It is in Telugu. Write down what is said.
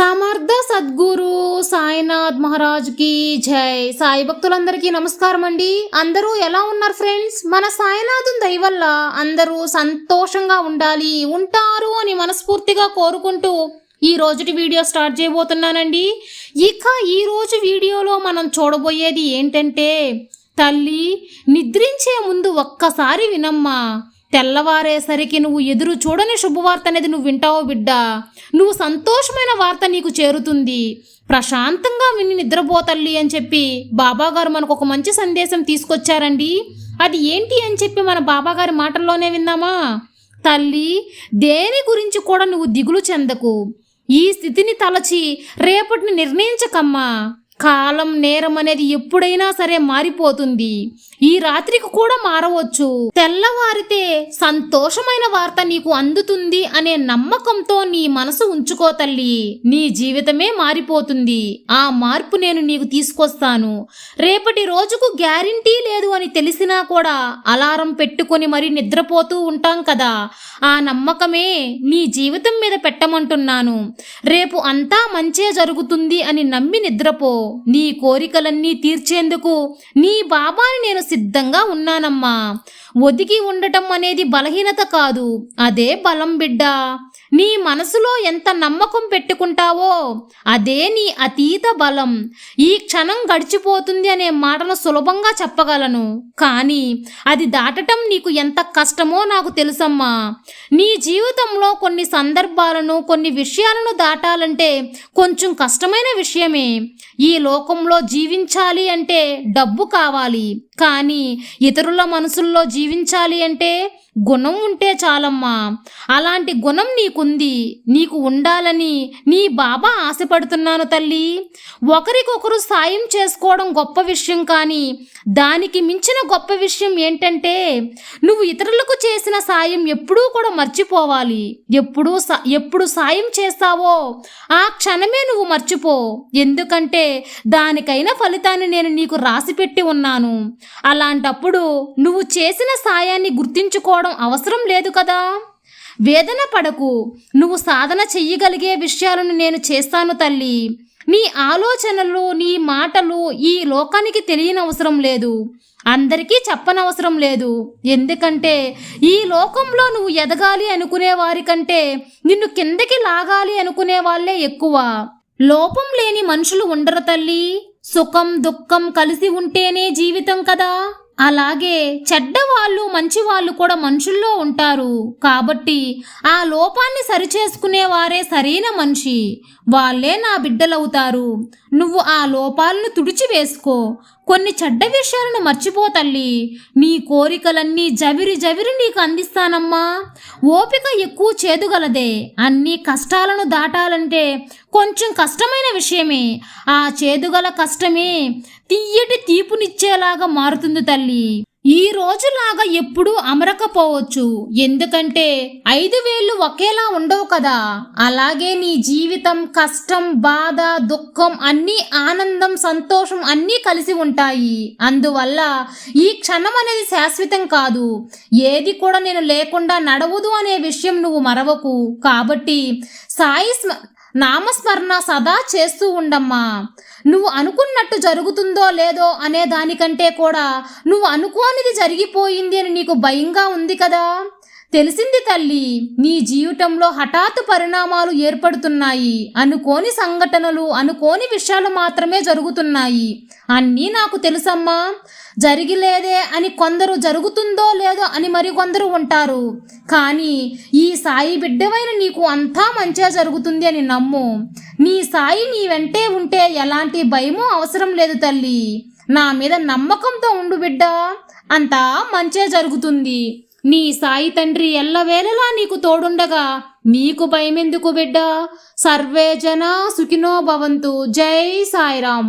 సమర్థ సద్గురు సాయినాథ్ మహారాజ్ కి జై. సాయి భక్తులందరికీ నమస్కారం అండి. అందరూ ఎలా ఉన్నారు ఫ్రెండ్స్? మన సాయినాథుని దయ వల్ల అందరూ సంతోషంగా ఉండాలి, ఉంటారు అని మనస్ఫూర్తిగా కోరుకుంటూ ఈ రోజుటి వీడియో స్టార్ట్ చేయబోతున్నానండి. ఇక ఈ రోజు వీడియోలో మనం చూడబోయేది ఏంటంటే, తల్లి నిద్రించే ముందు ఒక్కసారి వినమ్మా. తెల్లవారేసరికి నువ్వు ఎదురు చూడని శుభవార్త అనేది నువ్వు వింటావు బిడ్డ. నువ్వు సంతోషమైన వార్త నీకు చేరుతుంది. ప్రశాంతంగా విని నిద్రపో తల్లి అని చెప్పి బాబాగారు మనకు ఒక మంచి సందేశం తీసుకొచ్చారండి. అది ఏంటి అని చెప్పి మన బాబాగారి మాటల్లోనే విందామా? తల్లి, దేని గురించి కూడా నువ్వు దిగులు చెందకు. ఈ స్థితిని తలచి రేపటిని నిర్ణయించకమ్మా. కాలం నేరం అనేది ఎప్పుడైనా సరే మారిపోతుంది. ఈ రాత్రికి కూడా మారవచ్చు. తెల్లవారితే సంతోషమైన వార్త నీకు అందుతుంది అనే నమ్మకంతో నీ మనసు ఉంచుకో తల్లి. నీ జీవితమే మారిపోతుంది. ఆ మార్పు నేను నీకు తీసుకొస్తాను. రేపటి రోజుకు గ్యారంటీ లేదు అని తెలిసినా కూడా అలారం పెట్టుకొని మరి నిద్రపోతూ ఉంటాం కదా, ఆ నమ్మకమే నీ జీవితం మీద పెట్టమంటున్నాను. రేపు అంతా మంచే జరుగుతుంది అని నమ్మి నిద్రపో. నీ కోరికలన్నీ తీర్చేందుకు నీ బాబాని నేను సిద్ధంగా ఉన్నానమ్మా. ఒదిగి ఉండటం అనేది బలహీనత కాదు, అదే బలం బిడ్డ. నీ మనసులో ఎంత నమ్మకం పెట్టుకుంటావో అదే నీ అతీత బలం. ఈ క్షణం గడిచిపోతుంది అనే మాటను సులభంగా చెప్పగలను, కానీ అది దాటటం నీకు ఎంత కష్టమో నాకు తెలుసమ్మా. నీ జీవితంలో కొన్ని సందర్భాలను, కొన్ని విషయాలను దాటాలంటే కొంచెం కష్టమైన విషయమే. ఈ లోకంలో జీవించాలి అంటే డబ్బు కావాలి, కానీ ఇతరుల మనసుల్లో జీవించాలి అంటే గుణం ఉంటే చాలమ్మా. అలాంటి గుణం నీకుంది, నీకు ఉండాలని నీ బాబా ఆశపడుతున్నాను తల్లి. ఒకరికొకరు సాయం చేసుకోవడం గొప్ప విషయం, కానీ దానికి మించిన గొప్ప విషయం ఏంటంటే నువ్వు ఇతరులకు చేసిన సాయం ఎప్పుడూ కూడా మర్చిపోవాలి. ఎప్పుడు సాయం చేస్తావో ఆ క్షణమే నువ్వు మర్చిపో. ఎందుకంటే దానికైనా ఫలితాన్ని నేను నీకు రాసిపెట్టి ఉన్నాను. అలాంటప్పుడు నువ్వు చేసిన సాయాన్ని గుర్తించుకోవడం అవసరం లేదు కదా. వేదన పడకు. నువ్వు సాధన చెయ్యగలిగే విషయాలను నేను చేస్తాను తల్లి. నీ ఆలోచనలు, నీ మాటలు ఈ లోకానికి తెలియనవసరం లేదు, అందరికీ చెప్పనవసరం లేదు. ఎందుకంటే ఈ లోకంలో నువ్వు ఎదగాలి అనుకునే వారి కంటే నిన్ను కిందకి లాగాలి అనుకునే వాళ్ళే ఎక్కువ. లోపం లేని మనుషులు ఉండరు తల్లి. సుఖం దుఃఖం కలిసి ఉంటేనే జీవితం కదా. అలాగే చెడ్డవాళ్ళు మంచివాళ్ళు కూడా మనుషుల్లో ఉంటారు. కాబట్టి ఆ లోపాన్ని సరిచేసుకునేవారే సరైన మనిషి. వాళ్ళే నా బిడ్డలవుతారు. నువ్వు ఆ లోపాలను తుడిచివేసుకో. కొన్ని చెడ్డ విషయాలను మర్చిపో తల్లి. నీ కోరికలన్నీ జవిరి జవిరి నీకు అందిస్తానమ్మా. ఓపిక ఎక్కువ చేదుగలదే. అన్ని కష్టాలను దాటాలంటే కొంచెం కష్టమైన విషయమే. ఆ చేదుగల కష్టమే తీయటి తీపునిచ్చేలాగా మారుతుంది తల్లి. ఈ రోజులాగా ఎప్పుడూ అమరకపోవచ్చు, ఎందుకంటే 5 వేళ్ళు ఒకేలా ఉండవు కదా. అలాగే నీ జీవితం కష్టం, బాధ, దుఃఖం అన్నీ, ఆనందం, సంతోషం అన్నీ కలిసి ఉంటాయి. అందువల్ల ఈ క్షణం అనేది శాశ్వతం కాదు. ఏది కూడా నేను లేకుండా నడవదు అనే విషయం నువ్వు మరవకు. కాబట్టి సాయి నామస్మరణ సదా చేస్తూ ఉండమ్మా. నువ్వు అనుకున్నట్టు జరుగుతుందో లేదో అనే దానికంటే కూడా నువ్వు అనుకోనిది జరిగిపోయింది అని నీకు భయంగా ఉంది కదా. తెలిసింది తల్లి, నీ జీవితంలో హఠాత్తు పరిణామాలు ఏర్పడుతున్నాయి. అనుకోని సంఘటనలు, అనుకోని విషయాలు మాత్రమే జరుగుతున్నాయి. అన్నీ నాకు తెలుసమ్మా. జరిగిలేదే అని కొందరు, జరుగుతుందో లేదో అని మరికొందరు ఉంటారు. కానీ ఈ సాయి బిడ్డవైన నీకు అంతా మంచిగా జరుగుతుంది అని నమ్ము. నీ సాయి నీ వెంటే ఉంటే ఎలాంటి భయమూ అవసరం లేదు తల్లి. నా మీద నమ్మకంతో ఉండు బిడ్డ, అంతా మంచే జరుగుతుంది. నీ సాయి తండ్రి ఎల్లవేళలా నీకు తోడుండగా నీకు భయమెందుకు బిడ్డ. సర్వే జన సుఖినో భవంతు. జై సాయిరాం.